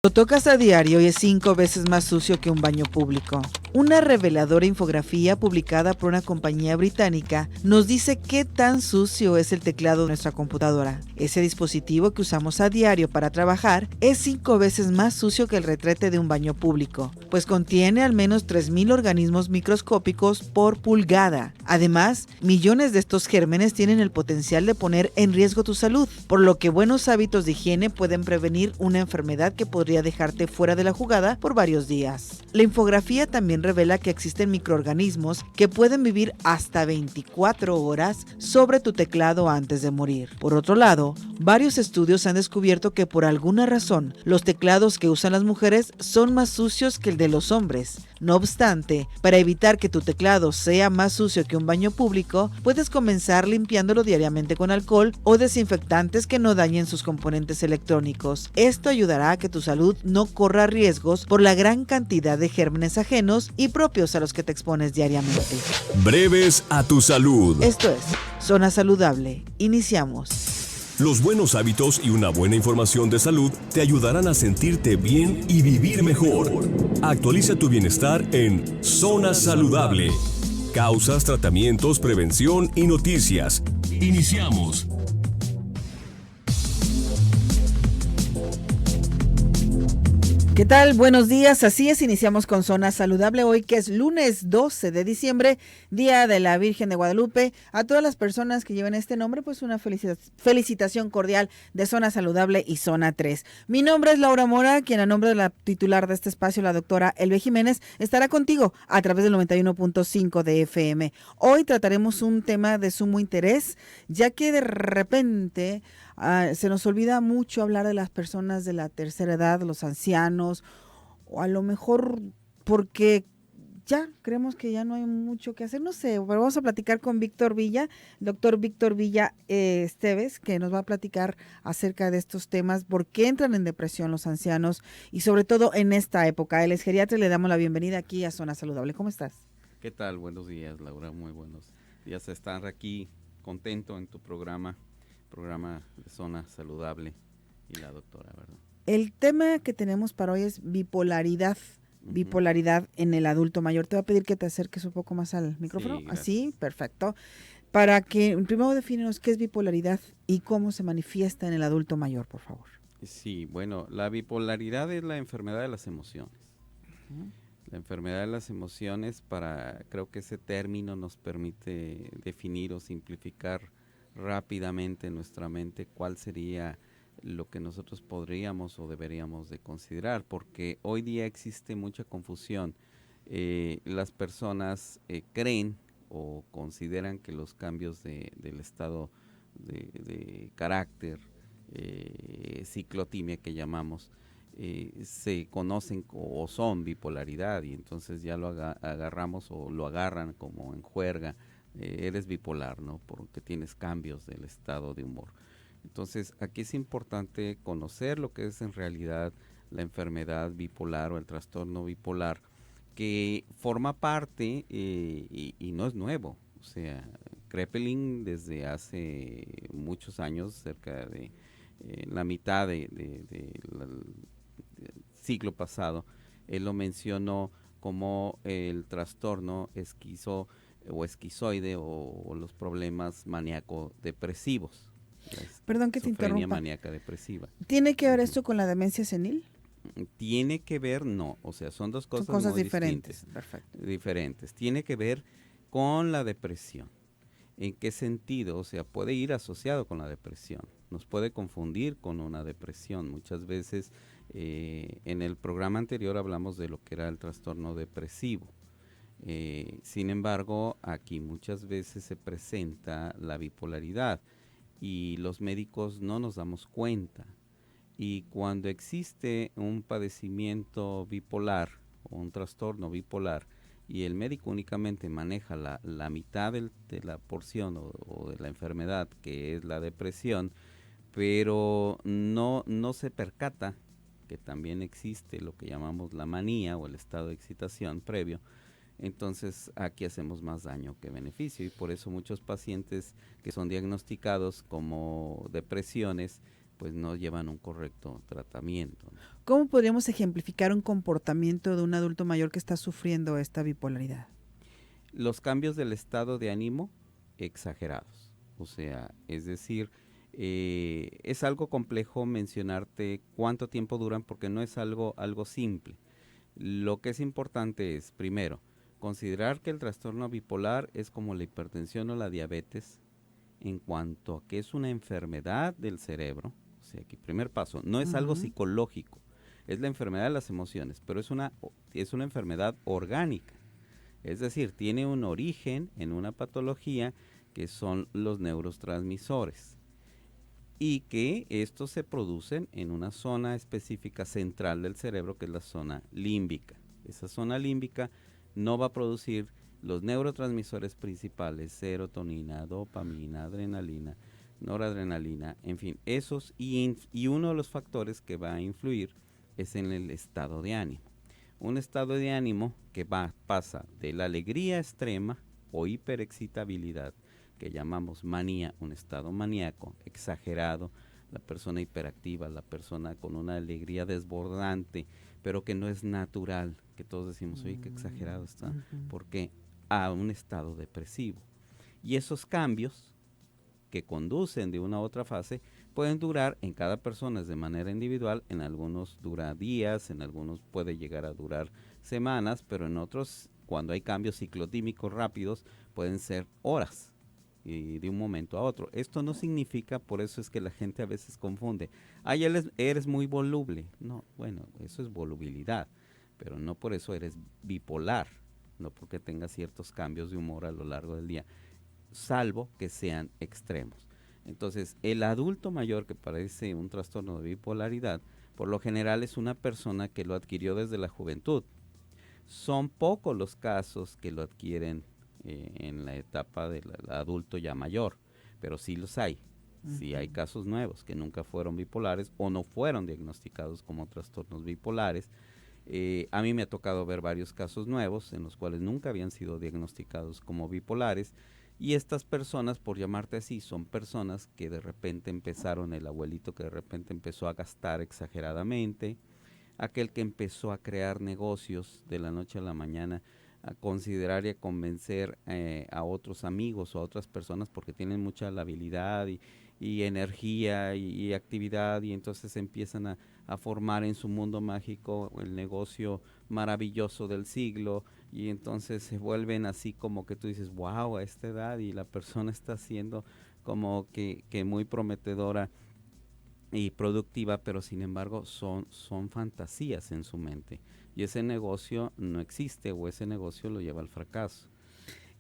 Lo tocas a diario y es 5 veces más sucio que un baño público. Una reveladora infografía publicada por una compañía británica nos dice qué tan sucio es el teclado de nuestra computadora. Ese dispositivo que usamos a diario para trabajar es 5 veces más sucio que el retrete de un baño público, pues contiene al menos 3.000 organismos microscópicos por pulgada. Además, millones de estos gérmenes tienen el potencial de poner en riesgo tu salud, por lo que buenos hábitos de higiene pueden prevenir una enfermedad que podría dejarte fuera de la jugada por varios días. La infografía también revela que existen microorganismos que pueden vivir hasta 24 horas sobre tu teclado antes de morir. Por otro lado, varios estudios han descubierto que por alguna razón los teclados que usan las mujeres son más sucios que el de los hombres. No obstante, para evitar que tu teclado sea más sucio que un baño público, puedes comenzar limpiándolo diariamente con alcohol o desinfectantes que no dañen sus componentes electrónicos. Esto ayudará a que tu salud no corra riesgos por la gran cantidad de gérmenes ajenos y propios a los que te expones diariamente. Breves a tu salud. Esto es Zona Saludable. Iniciamos. Los buenos hábitos y una buena información de salud te ayudarán a sentirte bien y vivir mejor. Actualiza tu bienestar en Zona Saludable. Causas, tratamientos, prevención y noticias. Iniciamos. ¿Qué tal? Buenos días. Así es, iniciamos con Zona Saludable hoy que es lunes 12 de diciembre, Día de la Virgen de Guadalupe. A todas las personas que lleven este nombre, pues una felicitación cordial de Zona Saludable y Zona 3. Mi nombre es Laura Mora, quien a nombre de la titular de este espacio, la doctora Elbe Jiménez, estará contigo a través del 91.5 de FM. Hoy trataremos un tema de sumo interés, ya que de repente se nos olvida mucho hablar de las personas de la tercera edad, los ancianos, o a lo mejor porque ya creemos que ya no hay mucho que hacer, no sé, pero vamos a platicar con Víctor Villa, doctor Víctor Villa Esteves, que nos va a platicar acerca de estos temas, por qué entran en depresión los ancianos y sobre todo en esta época. Él es geriatra y le damos la bienvenida aquí a Zona Saludable. ¿Cómo estás? ¿Qué tal? Buenos días, Laura, muy buenos días. Estar aquí contento en tu programa de Zona Saludable y la doctora, ¿verdad? El tema que tenemos para hoy es bipolaridad. Bipolaridad en el adulto mayor. Te voy a pedir que te acerques un poco más al micrófono. Sí, así, perfecto. Para que primero defínenos qué es bipolaridad y cómo se manifiesta en el adulto mayor, por favor. Sí, bueno, la bipolaridad es la enfermedad de las emociones. La enfermedad de las emociones, creo que ese término nos permite definir o simplificar rápidamente en nuestra mente cuál sería lo que nosotros podríamos o deberíamos de considerar, porque hoy día existe mucha confusión. Las personas creen o consideran que los cambios del estado de carácter, ciclotimia que llamamos, se conocen o son bipolaridad, y entonces ya lo agarramos o lo agarran como en juerga. Eres bipolar, ¿no? Porque tienes cambios del estado de humor. Entonces, aquí es importante conocer lo que es en realidad la enfermedad bipolar o el trastorno bipolar, que forma parte y no es nuevo. O sea, Kraepelin desde hace muchos años, cerca de la mitad del siglo pasado, él lo mencionó como el trastorno esquizoide o los problemas maníaco-depresivos. Perdón que te interrumpa. Maníaca depresiva. ¿Tiene que ver esto con la demencia senil? Tiene que ver, no, o sea, son dos cosas, son cosas muy diferentes. Perfecto. Diferentes. Tiene que ver con la depresión. ¿En qué sentido? O sea, puede ir asociado con la depresión. Nos puede confundir con una depresión. Muchas veces en el programa anterior hablamos de lo que era el trastorno depresivo. Sin embargo, aquí muchas veces se presenta la bipolaridad y los médicos no nos damos cuenta. Y cuando existe un padecimiento bipolar o un trastorno bipolar y el médico únicamente maneja la mitad de la porción o de la enfermedad, que es la depresión, pero no se percata que también existe lo que llamamos la manía o el estado de excitación previo, entonces aquí hacemos más daño que beneficio, y por eso muchos pacientes que son diagnosticados como depresiones pues no llevan un correcto tratamiento. ¿Cómo podríamos ejemplificar un comportamiento de un adulto mayor que está sufriendo esta bipolaridad? Los cambios del estado de ánimo exagerados, o sea, es decir, es algo complejo mencionarte cuánto tiempo duran porque no es algo simple. Lo que es importante es, primero, considerar que el trastorno bipolar es como la hipertensión o la diabetes en cuanto a que es una enfermedad del cerebro. O sea, que primer paso, no es algo psicológico, es la enfermedad de las emociones, pero es una enfermedad orgánica. Es decir, tiene un origen en una patología que son los neurotransmisores y que estos se producen en una zona específica central del cerebro que es la zona límbica. Esa zona límbica no va a producir los neurotransmisores principales, serotonina, dopamina, adrenalina, noradrenalina, en fin, esos y uno de los factores que va a influir es en el estado de ánimo. Un estado de ánimo que pasa de la alegría extrema o hiperexcitabilidad, que llamamos manía, un estado maníaco, exagerado, la persona hiperactiva, la persona con una alegría desbordante, pero que no es natural, que todos decimos, oye, qué exagerado está, porque a un estado depresivo. Y esos cambios que conducen de una a otra fase pueden durar en cada persona de manera individual, en algunos dura días, en algunos puede llegar a durar semanas, pero en otros, cuando hay cambios ciclotímicos rápidos, pueden ser horas y de un momento a otro. Esto no significa, por eso es que la gente a veces confunde, ay, eres muy voluble. No, bueno, eso es volubilidad, pero no por eso eres bipolar, no porque tengas ciertos cambios de humor a lo largo del día, salvo que sean extremos. Entonces, el adulto mayor que padece un trastorno de bipolaridad, por lo general es una persona que lo adquirió desde la juventud. Son pocos los casos que lo adquieren en la etapa del adulto ya mayor, pero sí los hay. Sí hay casos nuevos que nunca fueron bipolares o no fueron diagnosticados como trastornos bipolares. A mí me ha tocado ver varios casos nuevos en los cuales nunca habían sido diagnosticados como bipolares. Y estas personas, por llamarte así, son personas que de repente empezaron, el abuelito que de repente empezó a gastar exageradamente, aquel que empezó a crear negocios de la noche a la mañana, a considerar y a convencer a otros amigos o a otras personas porque tienen mucha habilidad y energía y actividad, y entonces empiezan a formar en su mundo mágico el negocio maravilloso del siglo, y entonces se vuelven así como que tú dices, wow, a esta edad, y la persona está siendo como que muy prometedora y productiva, pero sin embargo son fantasías en su mente, y ese negocio no existe o ese negocio lo lleva al fracaso.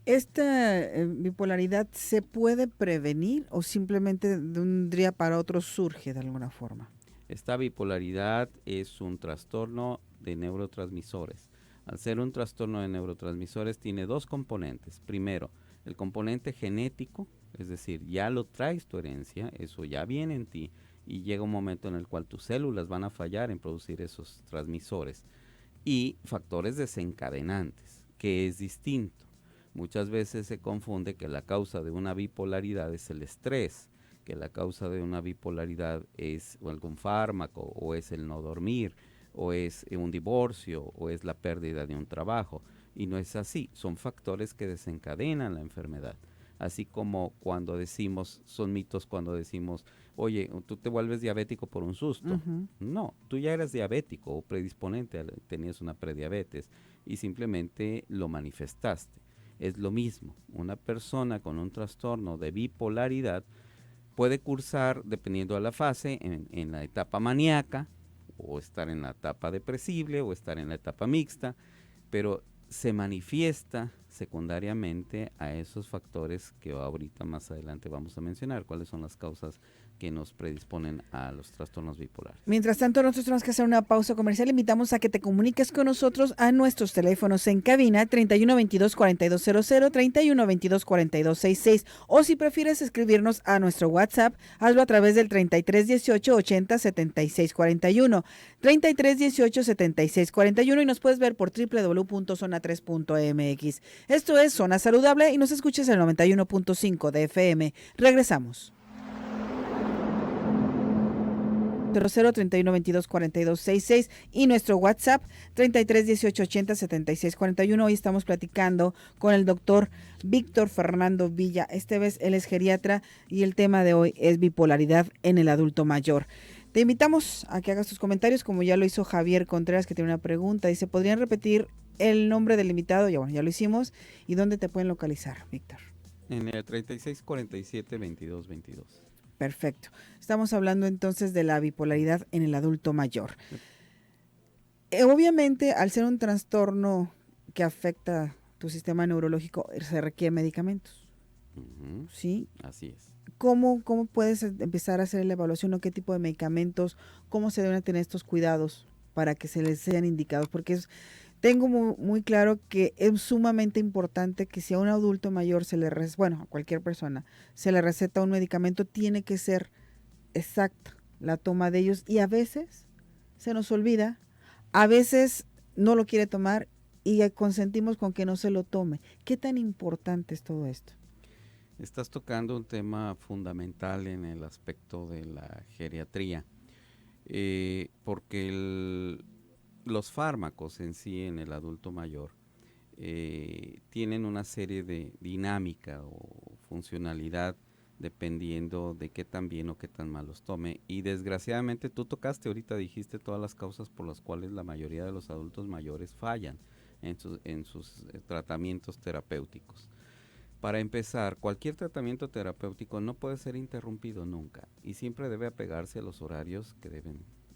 ¿Esta bipolaridad se puede prevenir o simplemente de un día para otro surge de alguna forma? Esta bipolaridad es un trastorno de neurotransmisores. Al ser un trastorno de neurotransmisores tiene dos componentes. Primero, el componente genético, es decir, ya lo traes tu herencia, eso ya viene en ti, y llega un momento en el cual tus células van a fallar en producir esos transmisores. Y factores desencadenantes, que es distinto. Muchas veces se confunde que la causa de una bipolaridad es el estrés, que la causa de una bipolaridad es algún fármaco, o es el no dormir, o es un divorcio, o es la pérdida de un trabajo. Y no es así, son factores que desencadenan la enfermedad. Así como cuando decimos, son mitos cuando decimos, oye, tú te vuelves diabético por un susto. No, tú ya eras diabético o predisponente, tenías una prediabetes y simplemente lo manifestaste. Es lo mismo, una persona con un trastorno de bipolaridad puede cursar, dependiendo de la fase, en la etapa maníaca, o estar en la etapa depresible, o estar en la etapa mixta, pero se manifiesta secundariamente a esos factores que ahorita más adelante vamos a mencionar, cuáles son las causas que nos predisponen a los trastornos bipolares. Mientras tanto, nosotros tenemos que hacer una pausa comercial. Invitamos a que te comuniques con nosotros a nuestros teléfonos en cabina 3122-4200, 3122-4266, o si prefieres escribirnos a nuestro WhatsApp, hazlo a través del 3318-807641, 3318-7641, y nos puedes ver por www.zona3.mx. Esto es Zona Saludable y nos escuchas en el 91.5 de FM. Regresamos. 0031224266 y nuestro WhatsApp 3318807641. Hoy estamos platicando con el doctor Víctor Fernando Villa. Esta vez él es geriatra y el tema de hoy es bipolaridad en el adulto mayor. Te invitamos a que hagas tus comentarios, como ya lo hizo Javier Contreras, que tiene una pregunta. Dice, ¿podrían repetir el nombre del invitado? Ya, bueno, ya lo hicimos. ¿Y dónde te pueden localizar, Víctor? En el 3647-2222. Perfecto. Estamos hablando entonces de la bipolaridad en el adulto mayor. Obviamente, al ser un trastorno que afecta tu sistema neurológico, se requiere medicamentos. ¿Sí? Así es. ¿Cómo puedes empezar a hacer la evaluación o qué tipo de medicamentos, cómo se deben tener estos cuidados para que se les sean indicados? Porque tengo muy claro que es sumamente importante que si a un adulto mayor a cualquier persona se le receta un medicamento, tiene que ser exacta la toma de ellos y a veces se nos olvida, a veces no lo quiere tomar y consentimos con que no se lo tome. ¿Qué tan importante es todo esto? Estás tocando un tema fundamental en el aspecto de la geriatría, porque los fármacos en sí en el adulto mayor tienen una serie de dinámica o funcionalidad dependiendo de qué tan bien o qué tan mal los tome. Y desgraciadamente tú tocaste, ahorita dijiste todas las causas por las cuales la mayoría de los adultos mayores fallan en sus tratamientos terapéuticos. Para empezar, cualquier tratamiento terapéutico no puede ser interrumpido nunca y siempre debe apegarse a los horarios que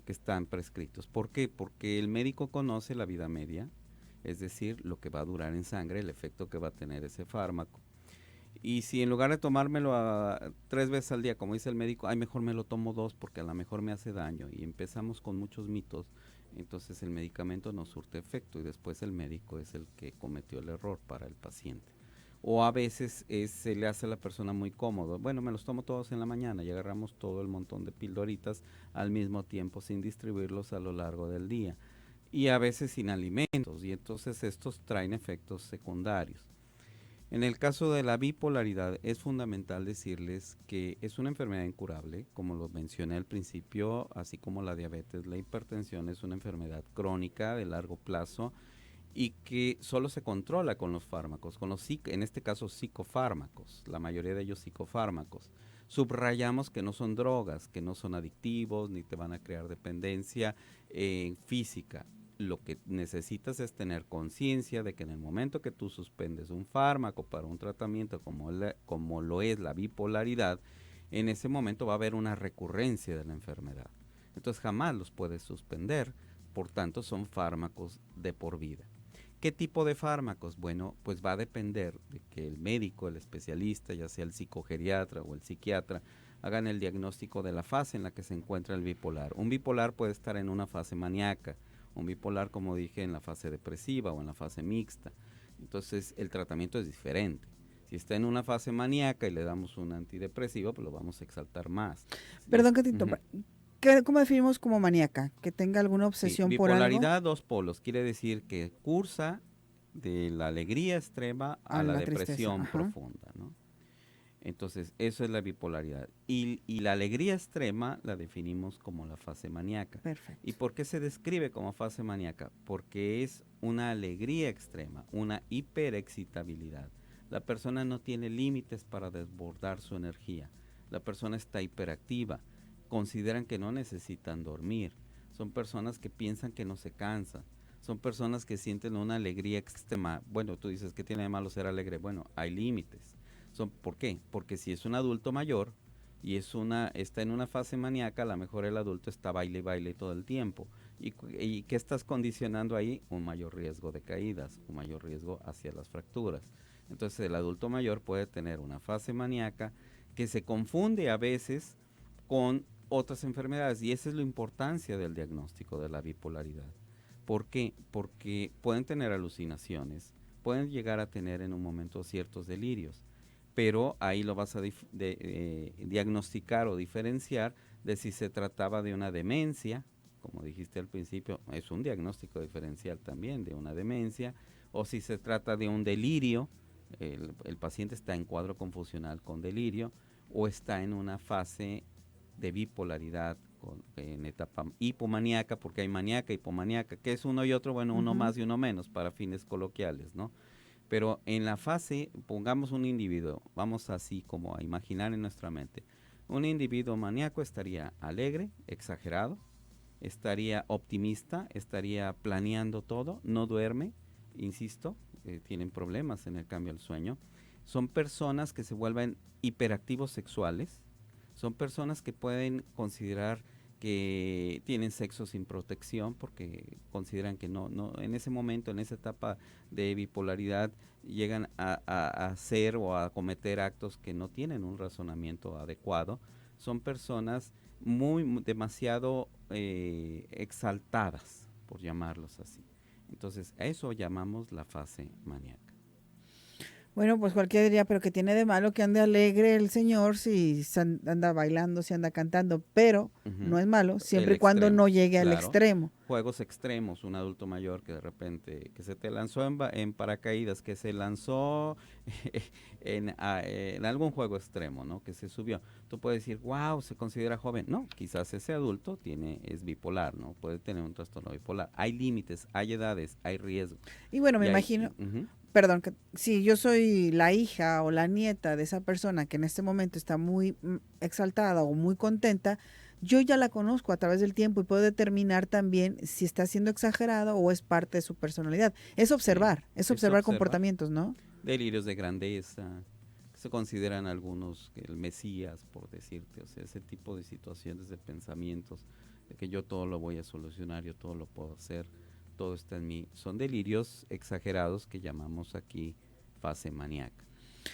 están prescritos. ¿Por qué? Porque el médico conoce la vida media, es decir, lo que va a durar en sangre, el efecto que va a tener ese fármaco. Y si en lugar de tomármelo 3 veces al día, como dice el médico, mejor me lo tomo 2 porque a lo mejor me hace daño y empezamos con muchos mitos, entonces el medicamento no surte efecto y después el médico es el que cometió el error para el paciente. O a veces se le hace a la persona muy cómodo. Bueno, me los tomo todos en la mañana y agarramos todo el montón de pildoritas al mismo tiempo sin distribuirlos a lo largo del día. Y a veces sin alimentos y entonces estos traen efectos secundarios. En el caso de la bipolaridad es fundamental decirles que es una enfermedad incurable, como lo mencioné al principio, así como la diabetes, la hipertensión es una enfermedad crónica de largo plazo y que solo se controla con los fármacos, en este caso psicofármacos, la mayoría de ellos psicofármacos. Subrayamos que no son drogas, que no son adictivos, ni te van a crear dependencia física. Lo que necesitas es tener conciencia de que en el momento que tú suspendes un fármaco para un tratamiento como lo es la bipolaridad, en ese momento va a haber una recurrencia de la enfermedad. Entonces jamás los puedes suspender, por tanto son fármacos de por vida. ¿Qué tipo de fármacos? Bueno, pues va a depender de que el médico, el especialista, ya sea el psicogeriatra o el psiquiatra, hagan el diagnóstico de la fase en la que se encuentra el bipolar. Un bipolar puede estar en una fase maníaca, un bipolar, como dije, en la fase depresiva o en la fase mixta. Entonces, el tratamiento es diferente. Si está en una fase maníaca y le damos un antidepresivo, pues lo vamos a exaltar más. Perdón que te interrumpa. ¿Cómo definimos como maníaca? ¿Que tenga alguna obsesión por algo? Bipolaridad, 2 polos. Quiere decir que cursa de la alegría extrema a la depresión profunda, ¿no? Entonces, eso es la bipolaridad. Y la alegría extrema la definimos como la fase maníaca. Perfecto. ¿Y por qué se describe como fase maníaca? Porque es una alegría extrema, una hiperexcitabilidad. La persona no tiene límites para desbordar su energía. La persona está hiperactiva. Consideran que no necesitan dormir. Son personas que piensan que no se cansan. Son personas que sienten una alegría extrema. Bueno, tú dices, ¿qué tiene de malo ser alegre? Bueno, hay límites. ¿Por qué? Porque si es un adulto mayor y está en una fase maníaca, a lo mejor el adulto está baile todo el tiempo. ¿Y qué estás condicionando ahí? Un mayor riesgo de caídas, un mayor riesgo hacia las fracturas. Entonces el adulto mayor puede tener una fase maníaca que se confunde a veces con otras enfermedades y esa es la importancia del diagnóstico de la bipolaridad. ¿Por qué? Porque pueden tener alucinaciones, pueden llegar a tener en un momento ciertos delirios, pero ahí lo vas a diagnosticar o diferenciar de si se trataba de una demencia, como dijiste al principio, es un diagnóstico diferencial también de una demencia, o si se trata de un delirio, el paciente está en cuadro confusional con delirio, o está en una fase de bipolaridad en etapa hipomaníaca, porque hay maníaca, hipomaníaca, que es uno y otro, bueno, uno más y uno menos para fines coloquiales, ¿no? Pero en la fase, pongamos un individuo, vamos así como a imaginar en nuestra mente, un individuo maníaco estaría alegre, exagerado, estaría optimista, estaría planeando todo, no duerme, insisto, tienen problemas en el cambio al sueño. Son personas que se vuelven hiperactivos sexuales, son personas que pueden considerar que tienen sexo sin protección porque consideran que no en ese momento, en esa etapa de bipolaridad, llegan a hacer o a cometer actos que no tienen un razonamiento adecuado. Son personas demasiado exaltadas, por llamarlos así. Entonces, a eso llamamos la fase maníaca. Bueno, pues cualquiera diría, pero ¿qué tiene de malo que ande alegre el señor si anda bailando, si anda cantando? Pero no es malo, siempre y cuando no llegue al extremo. Juegos extremos, un adulto mayor que de repente, que se te lanzó en paracaídas, que se lanzó en algún juego extremo, ¿no? Que se subió. Tú puedes decir, wow, se considera joven. No, quizás ese adulto es bipolar, ¿no? Puede tener un trastorno bipolar. Hay límites, hay edades, hay riesgos. Y bueno, me imagino... Perdón, que si yo soy la hija o la nieta de esa persona que en este momento está muy exaltada o muy contenta, yo ya la conozco a través del tiempo y puedo determinar también si está siendo exagerado o es parte de su personalidad. Es observar, sí, es observar comportamientos, ¿no? Delirios de grandeza, se consideran algunos el Mesías, por decirte, o sea, ese tipo de situaciones, de pensamientos, de que yo todo lo voy a solucionar, yo todo lo puedo hacer. Todo está en mí. Son delirios exagerados que llamamos aquí fase maníaca.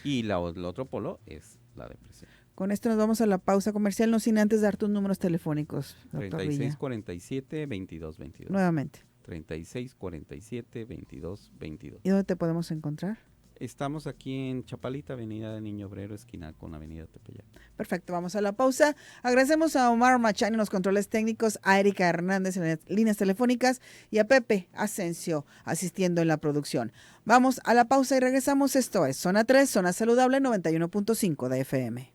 Y el otro polo es la depresión. Con esto nos vamos a la pausa comercial, no sin antes dar tus números telefónicos, doctor 3647-2222. Nuevamente. 3647-2222. ¿Y dónde te podemos encontrar? Estamos aquí en Chapalita, Avenida de Niño Obrero, esquina con Avenida Tepeyac. Perfecto, vamos a la pausa. Agradecemos a Omar Machani en los controles técnicos, a Erika Hernández en las líneas telefónicas y a Pepe Asensio asistiendo en la producción. Vamos a la pausa y regresamos. Esto es Zona 3, Zona Saludable 91.5 de FM.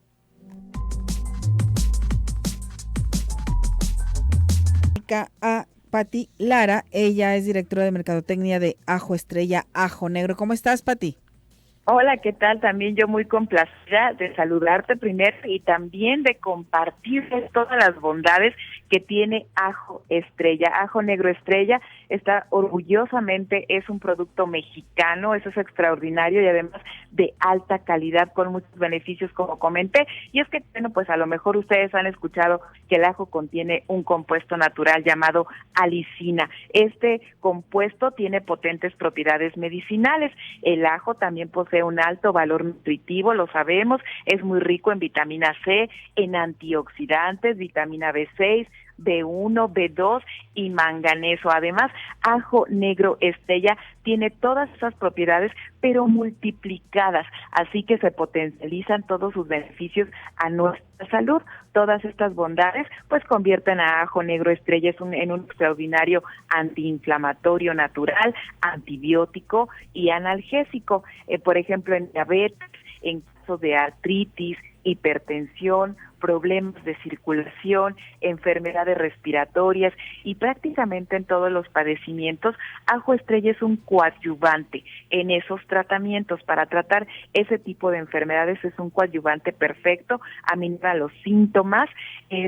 A Pati Lara, ella es directora de Mercadotecnia de Ajo Estrella, Ajo Negro. ¿Cómo estás, Pati? Hola, ¿qué tal? También yo muy complacida de saludarte primero y también de compartirles todas las bondades que tiene Ajo Estrella. Ajo Negro Estrella está orgullosamente, es un producto mexicano, eso es extraordinario y además de alta calidad con muchos beneficios como comenté. Y es que, bueno, pues a lo mejor ustedes han escuchado que el ajo contiene un compuesto natural llamado alicina. Este compuesto tiene potentes propiedades medicinales. El ajo también posee un alto valor nutritivo, lo sabemos, es muy rico en vitamina C, en antioxidantes, vitamina B6, B1, B2 y manganeso. Además, Ajo Negro Estrella tiene todas esas propiedades, pero multiplicadas, así que se potencializan todos sus beneficios a nuestra salud. Todas estas bondades pues convierten a Ajo Negro Estrella en un extraordinario antiinflamatorio natural, antibiótico y analgésico. Por ejemplo, en diabetes, en casos de artritis, hipertensión, problemas de circulación, enfermedades respiratorias y prácticamente en todos los padecimientos, Ajo Estrella es un coadyuvante en esos tratamientos. Para tratar ese tipo de enfermedades es un coadyuvante perfecto, aminora los síntomas,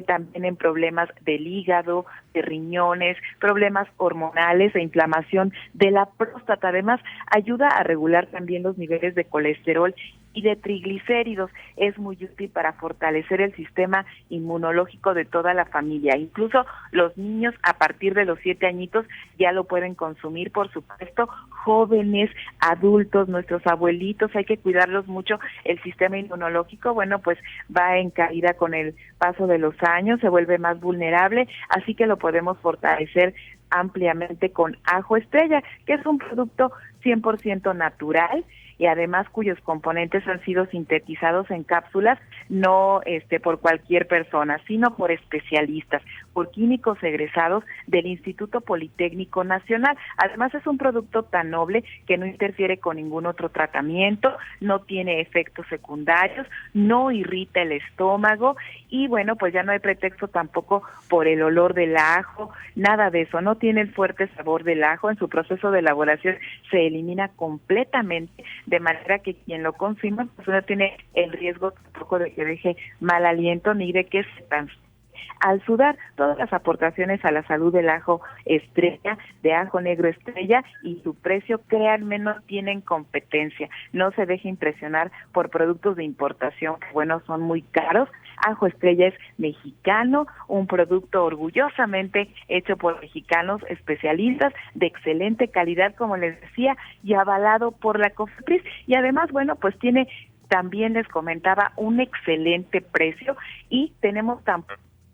también en problemas del hígado, de riñones, problemas hormonales e inflamación de la próstata. Además, ayuda a regular también los niveles de colesterol y de triglicéridos. Es muy útil para fortalecer el sistema inmunológico de toda la familia. Incluso los niños a partir de los 7 añitos ya lo pueden consumir, por supuesto, jóvenes, adultos, nuestros abuelitos, hay que cuidarlos mucho. El sistema inmunológico, bueno, pues va en caída con el paso de los años, se vuelve más vulnerable, así que lo podemos fortalecer ampliamente con Ajo Estrella, que es un producto 100% natural y además cuyos componentes han sido sintetizados en cápsulas, no por cualquier persona, sino por especialistas. por químicos egresados del Instituto Politécnico Nacional. Además es un producto tan noble que no interfiere con ningún otro tratamiento, no tiene efectos secundarios, no irrita el estómago y bueno, pues ya no hay pretexto tampoco por el olor del ajo, nada de eso, no tiene el fuerte sabor del ajo, en su proceso de elaboración se elimina completamente, de manera que quien lo consuma pues no tiene el riesgo tampoco de que deje mal aliento ni de que se transforme. Al sudar, todas las aportaciones a la salud del ajo estrella, de ajo negro estrella, y su precio, créanme, no tienen competencia. No se deje impresionar por productos de importación que, bueno, son muy caros. Ajo estrella es mexicano, un producto orgullosamente hecho por mexicanos especialistas de excelente calidad, como les decía, y avalado por la COFEPRIS. Y además, bueno, pues tiene, también les comentaba, un excelente precio y tenemos tan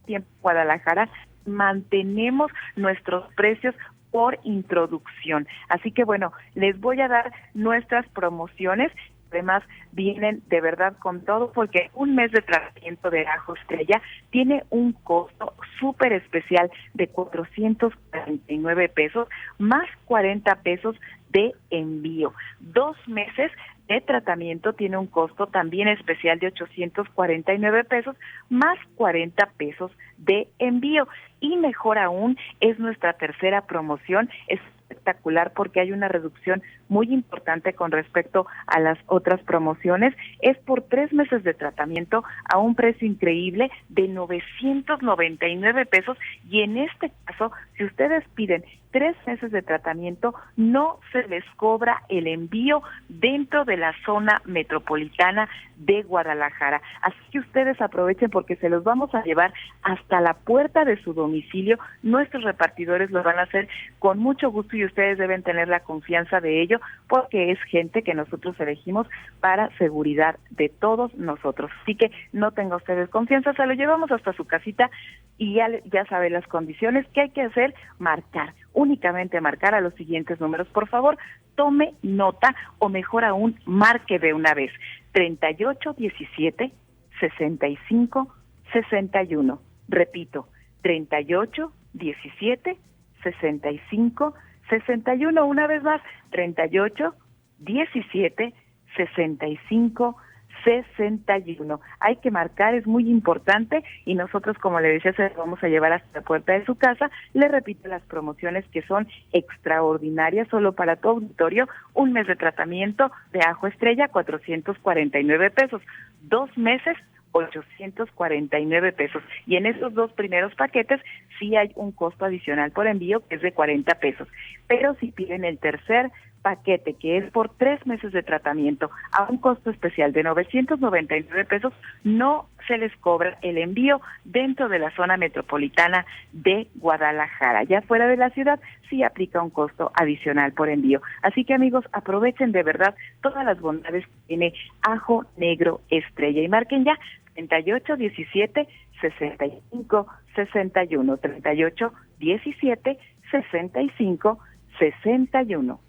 tiempo en Guadalajara, mantenemos nuestros precios por introducción. Así que bueno, les voy a dar nuestras promociones. Además, vienen de verdad con todo, porque un mes de tratamiento de ajo estrella tiene un costo súper especial de 449 pesos, más 40 pesos de envío. 2 meses de tratamiento tiene un costo también especial de 849 pesos, más 40 pesos de envío. Y mejor aún, es nuestra tercera promoción, es espectacular porque hay una reducción muy importante con respecto a las otras promociones. Es por 3 meses de tratamiento a un precio increíble de 999 pesos, y en este caso, si ustedes piden 3 meses de tratamiento, no se les cobra el envío dentro de la zona metropolitana de Guadalajara. Así que ustedes aprovechen porque se los vamos a llevar hasta la puerta de su domicilio. Nuestros repartidores lo van a hacer con mucho gusto y ustedes deben tener la confianza de ello, porque es gente que nosotros elegimos para seguridad de todos nosotros. Así que no tenga ustedes confianza, se lo llevamos hasta su casita y ya sabe las condiciones. ¿Qué hay que hacer? Marcar. Únicamente marcar a los siguientes números. Por favor, tome nota, o mejor aún, marque de una vez: 38 17 65 61. Repito, 38 17 65 61. Una vez más, 38 17 65 61. Hay que marcar, es muy importante, y nosotros, como le decía, se los vamos a llevar hasta la puerta de su casa. Le repito las promociones, que son extraordinarias, solo para tu auditorio: un mes de tratamiento de ajo estrella, 449 pesos, 2 meses, 849 pesos, y en esos 2 primeros paquetes sí hay un costo adicional por envío, que es de 40 pesos, pero si piden el tercer paquete, que es por 3 meses de tratamiento a un costo especial de 999 pesos, no se les cobra el envío dentro de la zona metropolitana de Guadalajara. Ya fuera de la ciudad sí aplica un costo adicional por envío. Así que, amigos, aprovechen de verdad todas las bondades que tiene Ajo Negro Estrella y marquen ya 38 17 65 61, 38 17 65 61.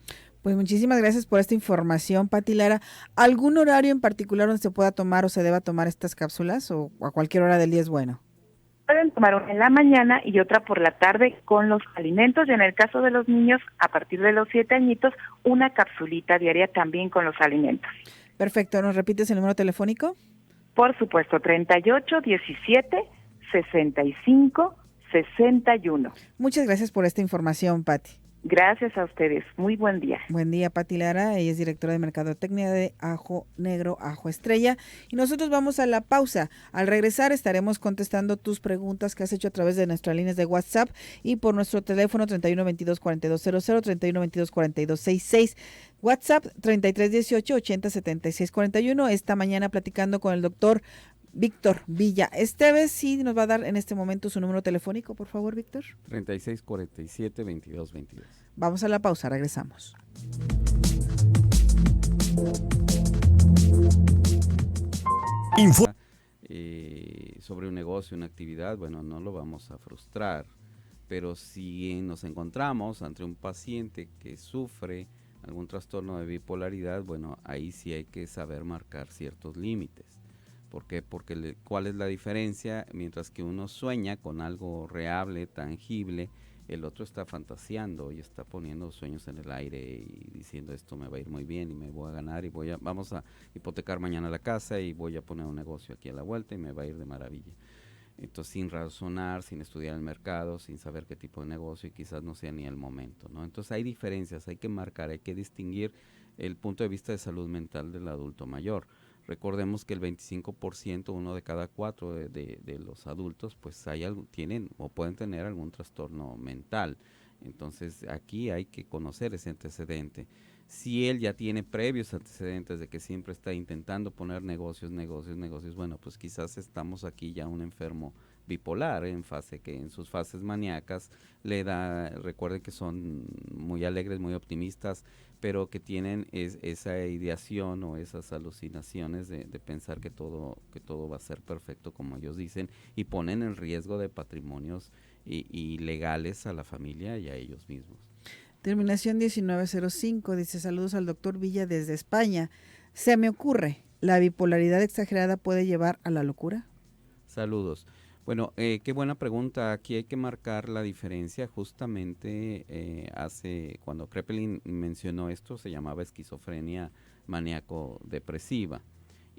Pues muchísimas gracias por esta información, Pati Lara. ¿Algún horario en particular donde se pueda tomar o se deba tomar estas cápsulas, o a cualquier hora del día es bueno? Pueden tomar una en la mañana y otra por la tarde con los alimentos, y en el caso de los niños, a partir de los 7 añitos, una capsulita diaria también con los alimentos. Perfecto. ¿Nos repites el número telefónico? Por supuesto, 38 17 65 61. Muchas gracias por esta información, Pati. Gracias a ustedes. Muy buen día. Buen día, Pati Lara. Ella es directora de Mercadotecnia de Ajo Negro, Ajo Estrella. Y nosotros vamos a la pausa. Al regresar estaremos contestando tus preguntas que has hecho a través de nuestras líneas de WhatsApp y por nuestro teléfono 31 22 4200, 31 22 4266. WhatsApp 33 18 80 76 41. Esta mañana platicando con el doctor Víctor Villa Esteves, sí nos va a dar en este momento su número telefónico, por favor, Víctor. 36 47 22 22. Vamos a la pausa, regresamos. Sobre un negocio, una actividad, bueno, no lo vamos a frustrar, pero si nos encontramos ante un paciente que sufre algún trastorno de bipolaridad, bueno, ahí sí hay que saber marcar ciertos límites. ¿Por qué? Porque ¿cuál es la diferencia? Mientras que uno sueña con algo real, tangible, el otro está fantaseando y está poniendo sueños en el aire y diciendo esto me va a ir muy bien y me voy a ganar y vamos a hipotecar mañana la casa y voy a poner un negocio aquí a la vuelta y me va a ir de maravilla. Entonces, sin razonar, sin estudiar el mercado, sin saber qué tipo de negocio y quizás no sea ni el momento, ¿no? Entonces hay diferencias, hay que marcar, hay que distinguir el punto de vista de salud mental del adulto mayor. Recordemos que el 25%, uno de cada 4 de los adultos, pues tienen o pueden tener algún trastorno mental. Entonces aquí hay que conocer ese antecedente. Si él ya tiene previos antecedentes de que siempre está intentando poner negocios, bueno, pues quizás estamos aquí ya un enfermo bipolar, en sus fases maníacas recuerden que son muy alegres, muy optimistas, pero que tienen esa ideación o esas alucinaciones de pensar que todo va a ser perfecto como ellos dicen y ponen en riesgo de patrimonios y legales a la familia y a ellos mismos. Terminación 1905 dice: saludos al doctor Villa desde España. Se me ocurre, ¿la bipolaridad exagerada puede llevar a la locura? Saludos. Bueno, qué buena pregunta. Aquí hay que marcar la diferencia. Justamente cuando Kraepelin mencionó esto, se llamaba esquizofrenia maníaco-depresiva.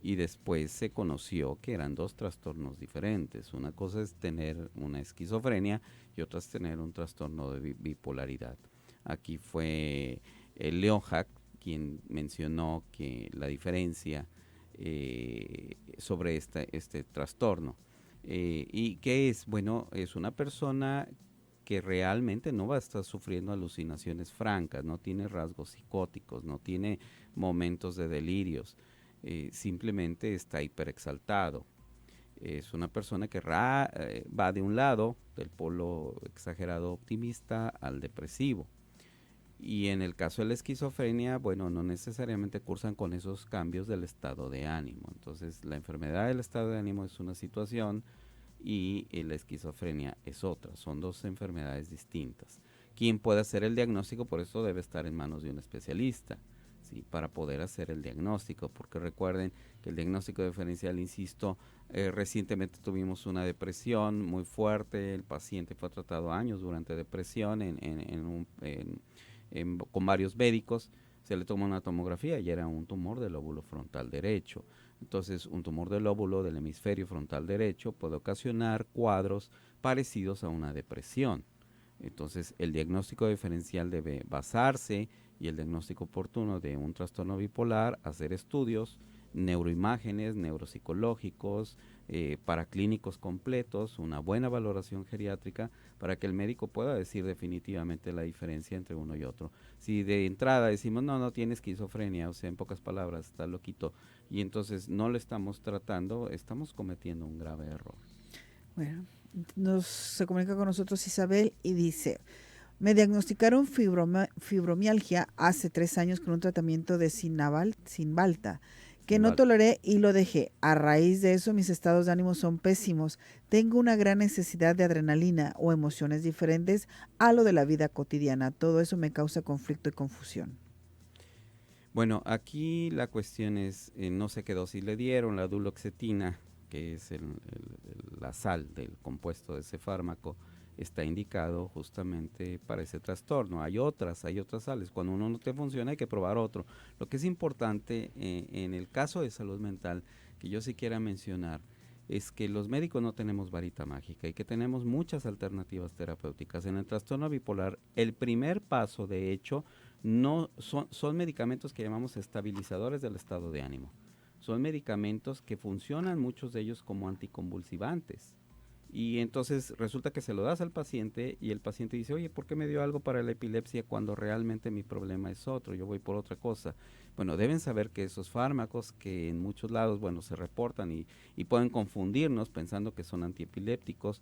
Y después se conoció que eran 2 trastornos diferentes. Una cosa es tener una esquizofrenia y otra es tener un trastorno de bipolaridad. Aquí fue Leonhardt quien mencionó que la diferencia sobre este trastorno. ¿Y qué es? Bueno, es una persona que realmente no va a estar sufriendo alucinaciones francas, no tiene rasgos psicóticos, no tiene momentos de delirios, simplemente está hiperexaltado. Es una persona que va de un lado, del polo exagerado optimista al depresivo. Y en el caso de la esquizofrenia, bueno, no necesariamente cursan con esos cambios del estado de ánimo. Entonces, la enfermedad del estado de ánimo es una situación y la esquizofrenia es otra. Son 2 enfermedades distintas. Quien puede hacer el diagnóstico, por eso debe estar en manos de un especialista, ¿sí? Para poder hacer el diagnóstico, porque recuerden que el diagnóstico diferencial, insisto, recientemente tuvimos una depresión muy fuerte, el paciente fue tratado años durante depresión con varios médicos, se le tomó una tomografía y era un tumor del lóbulo frontal derecho. Entonces, un tumor del lóbulo del hemisferio frontal derecho puede ocasionar cuadros parecidos a una depresión. Entonces, el diagnóstico diferencial debe basarse y el diagnóstico oportuno de un trastorno bipolar, hacer estudios, neuroimágenes, neuropsicológicos, paraclínicos completos, una buena valoración geriátrica para que el médico pueda decir definitivamente la diferencia entre uno y otro. Si de entrada decimos no tiene esquizofrenia, o sea, en pocas palabras está loquito, y entonces no le estamos tratando, estamos cometiendo un grave error. Bueno, se comunica con nosotros Isabel y dice: me diagnosticaron fibromialgia hace 3 años con un tratamiento de Cymbalta, que no toleré y lo dejé. A raíz de eso mis estados de ánimo son pésimos. Tengo una gran necesidad de adrenalina o emociones diferentes a lo de la vida cotidiana. Todo eso me causa conflicto y confusión. Bueno, aquí la cuestión es, no sé qué dosis le dieron, la duloxetina, que es la sal del compuesto de ese fármaco, está indicado justamente para ese trastorno. Hay otras sales. Cuando uno no te funciona hay que probar otro. Lo que es importante en el caso de salud mental, que yo sí quiera mencionar, es que los médicos no tenemos varita mágica y que tenemos muchas alternativas terapéuticas. En el trastorno bipolar, el primer paso, de hecho, no son medicamentos que llamamos estabilizadores del estado de ánimo. Son medicamentos que funcionan, muchos de ellos, como anticonvulsivantes. Y entonces resulta que se lo das al paciente y el paciente dice, oye, ¿por qué me dio algo para la epilepsia cuando realmente mi problema es otro? Yo voy por otra cosa. Bueno, deben saber que esos fármacos que en muchos lados, bueno, se reportan y pueden confundirnos pensando que son antiepilépticos,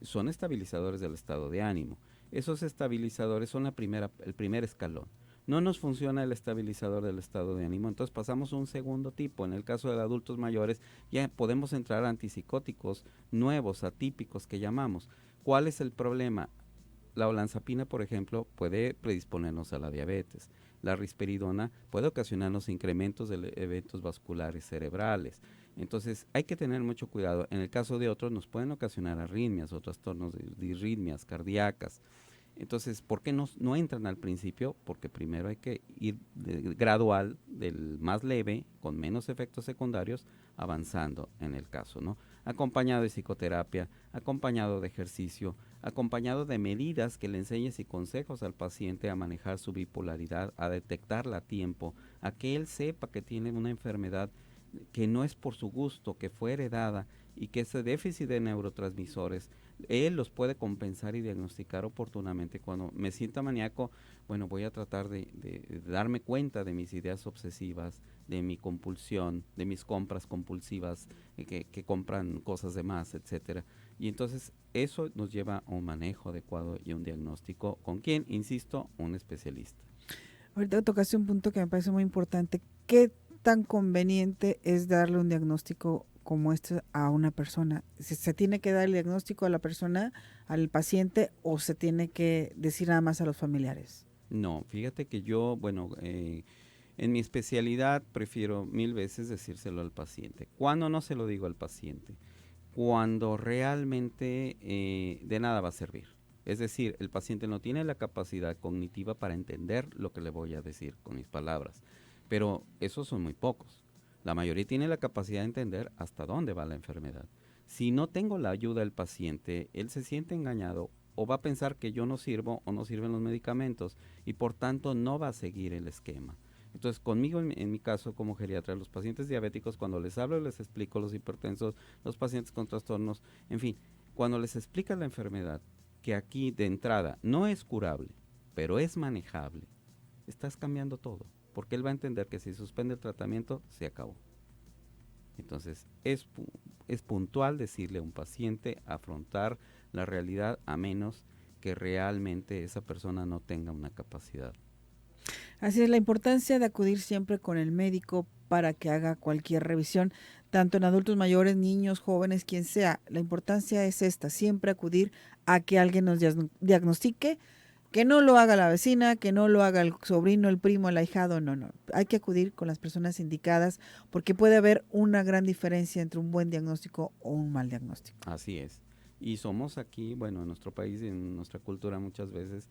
son estabilizadores del estado de ánimo. Esos estabilizadores son el primer escalón. No nos funciona el estabilizador del estado de ánimo, entonces pasamos a un segundo tipo. En el caso de adultos mayores ya podemos entrar a antipsicóticos nuevos, atípicos que llamamos. ¿Cuál es el problema? la olanzapina, por ejemplo, puede predisponernos a la diabetes. La risperidona puede ocasionarnos incrementos de eventos vasculares cerebrales. Entonces hay que tener mucho cuidado. En el caso de otros nos pueden ocasionar arritmias o trastornos de arritmias cardíacas. Entonces, ¿por qué no entran al principio? Porque primero hay que ir gradual, del más leve, con menos efectos secundarios, avanzando en el caso, ¿no? Acompañado de psicoterapia, acompañado de ejercicio, acompañado de medidas que le enseñes y consejos al paciente a manejar su bipolaridad, a detectarla a tiempo, a que él sepa que tiene una enfermedad que no es por su gusto, que fue heredada y que ese déficit de neurotransmisores él los puede compensar y diagnosticar oportunamente. Cuando me sienta maníaco, bueno, voy a tratar de darme cuenta de mis ideas obsesivas, de mi compulsión, de mis compras compulsivas, que compran cosas de más, etcétera. Y entonces eso nos lleva a un manejo adecuado y un diagnóstico. ¿Con quién? Insisto, un especialista. Ahorita tocaste un punto que me parece muy importante. ¿Qué tan conveniente es darle un diagnóstico como este a una persona? ¿Se tiene que dar el diagnóstico a la persona, al paciente, o se tiene que decir nada más a los familiares? No, fíjate que yo, bueno, en mi especialidad prefiero 1000 veces decírselo al paciente. ¿Cuándo no se lo digo al paciente? Cuando realmente de nada va a servir. Es decir, el paciente no tiene la capacidad cognitiva para entender lo que le voy a decir con mis palabras, pero esos son muy pocos. La mayoría tiene la capacidad de entender hasta dónde va la enfermedad. Si no tengo la ayuda del paciente, él se siente engañado o va a pensar que yo no sirvo o no sirven los medicamentos y por tanto no va a seguir el esquema. Entonces, conmigo, en mi caso como geriatra, los pacientes diabéticos, cuando les hablo, les explico los hipertensos, los pacientes con trastornos, en fin, cuando les explica la enfermedad, que aquí de entrada no es curable, pero es manejable, estás cambiando todo, porque él va a entender que si suspende el tratamiento, se acabó. Entonces, es puntual decirle a un paciente afrontar la realidad a menos que realmente esa persona no tenga una capacidad. Así es, la importancia de acudir siempre con el médico para que haga cualquier revisión, tanto en adultos mayores, niños, jóvenes, quien sea. La importancia es esta, siempre acudir a que alguien nos diagnostique, que no lo haga la vecina, que no lo haga el sobrino, el primo, el ahijado, no. Hay que acudir con las personas indicadas porque puede haber una gran diferencia entre un buen diagnóstico o un mal diagnóstico. Así es. Y somos aquí, bueno, en nuestro país y en nuestra cultura muchas veces,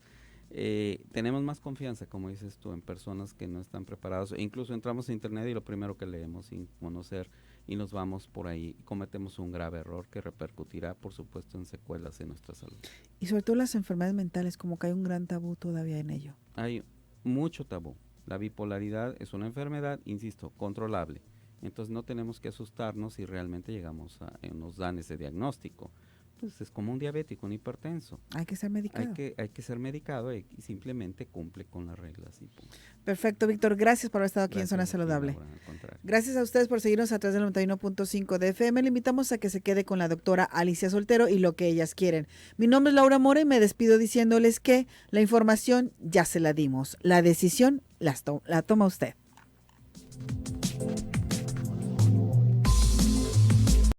tenemos más confianza, como dices tú, en personas que no están preparadas. E incluso entramos a internet y lo primero que leemos sin conocer y nos vamos por ahí y cometemos un grave error que repercutirá, por supuesto, en secuelas en nuestra salud. Y sobre todo las enfermedades mentales, como que hay un gran tabú todavía en ello. Hay mucho tabú. La bipolaridad es una enfermedad, insisto, controlable. Entonces no tenemos que asustarnos si realmente llegamos a nos dan ese diagnóstico. Pues es como un diabético, un hipertenso. Hay que ser medicado. Hay que ser medicado y simplemente cumple con las reglas. Y punto. Perfecto, Víctor. Gracias por haber estado aquí en Zona Saludable. Gracias a ustedes por seguirnos a través del 91.5 de FM. Le invitamos a que se quede con la doctora Alicia Soltero y lo que ellas quieren. Mi nombre es Laura Mora y me despido diciéndoles que la información ya se la dimos. La decisión la toma usted.